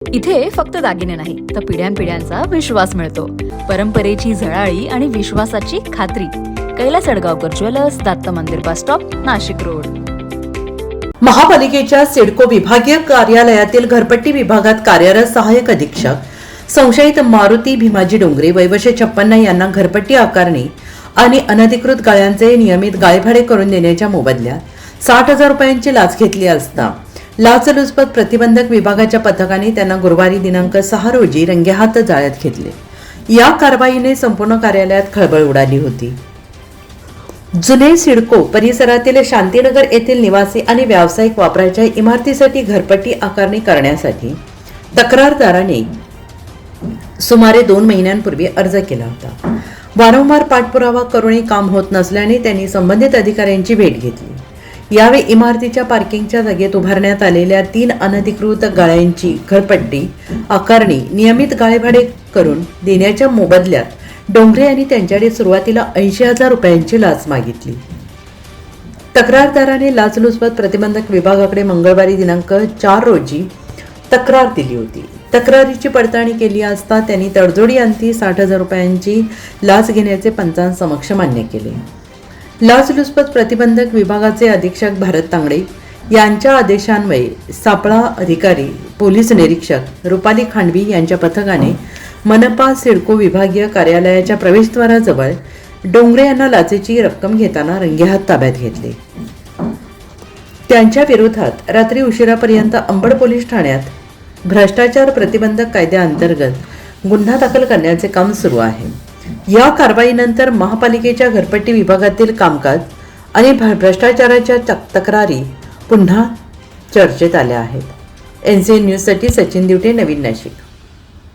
इथे फक्त दागिने नाही तर पिढ्यानपिढ्यांचा विश्वास मिळतो. परंपरेची झळाळी आणि विश्वासाची खात्री. कैलास अडगावकर ज्वेलर्स, दत्त मंदिर बस स्टॉप, नाशिक रोड. महापालिकेच्या सिडको विभागीय कार्यालयातील घरपट्टी विभागात कार्यरत सहाय्यक अधीक्षक संशयित मारुती भीमाजी डोंगरे वय वर्ष 56 यांना घरपट्टी आकारणी आणि अनधिकृत गाळ्यांचे नियमित गाळेभाडे करून देण्याच्या मोबदल्यात 60,000 रुपयांची लाच घेतली असता लाचलुचपत प्रतिबंधक विभागाच्या पथकाने त्यांना गुरुवारी दिनांक 6 रोजी रंगेहात जाळ्यात घेतले. या कारवाईने संपूर्ण कार्यालयात खळबळ उडाली होती. जुने सिडको परिसरातील शांतीनगर येथील निवासी आणि व्यावसायिक वापराच्या इमारतीसाठी घरपट्टी आकारणी करण्यासाठी तक्रारदाराने सुमारे 2 महिन्यांपूर्वी अर्ज केला होता. वारंवार पाठपुरावा करूनही काम होत नसल्याने त्यांनी संबंधित अधिकाऱ्यांची भेट घेतली. यावेळी इमारतीच्या पार्किंगच्या जागेत उभारण्यात आलेल्या 3 अनधिकृत गाळ्यांची घरपट्टी आकारणी नियमित गाळेभाडे करून देण्याच्या मोबदल्यात डोंगरे यांनी त्यांच्याकडे सुरुवातीला 80,000 रुपयांची लाच मागितली. तक्रारदाराने लाचलुचपत प्रतिबंधक विभागाकडे मंगळवारी दिनांक 4 रोजी तक्रार दिली होती. तक्रारीची पडताळणी केली असता त्यांनी तडजोडी अंती 60,000 रुपयांची लाच घेण्याचे पंचांसमक्ष मान्य केले. लाचलुचपत प्रतिबंधक विभागाचे अधीक्षक भारत तांगडे यांच्या आदेशान्वये सापळा अधिकारी पोलीस निरीक्षक रुपाली खांडवी यांच्या पथकाने मनपा सिडको विभागीय कार्यालयाच्या प्रवेशद्वाराजवळ डोंगरे यांना लाचेची रक्कम घेताना रंगेहात ताब्यात घेतले. त्यांच्या विरोधात रात्री उशिरापर्यंत अंबड पोलीस ठाण्यात भ्रष्टाचार प्रतिबंधक कायद्याअंतर्गत गुन्हा दाखल करण्याचे काम सुरू आहे. या कारवाईनंतर महापालिकेच्या घरपट्टी विभागातील कामकाज आणि भ्रष्टाचाराच्या तक्रारी पुन्हा चर्चेत आल्या आहेत. NCN न्यूजसाठी सचिन दिवटे, नवीन नाशिक.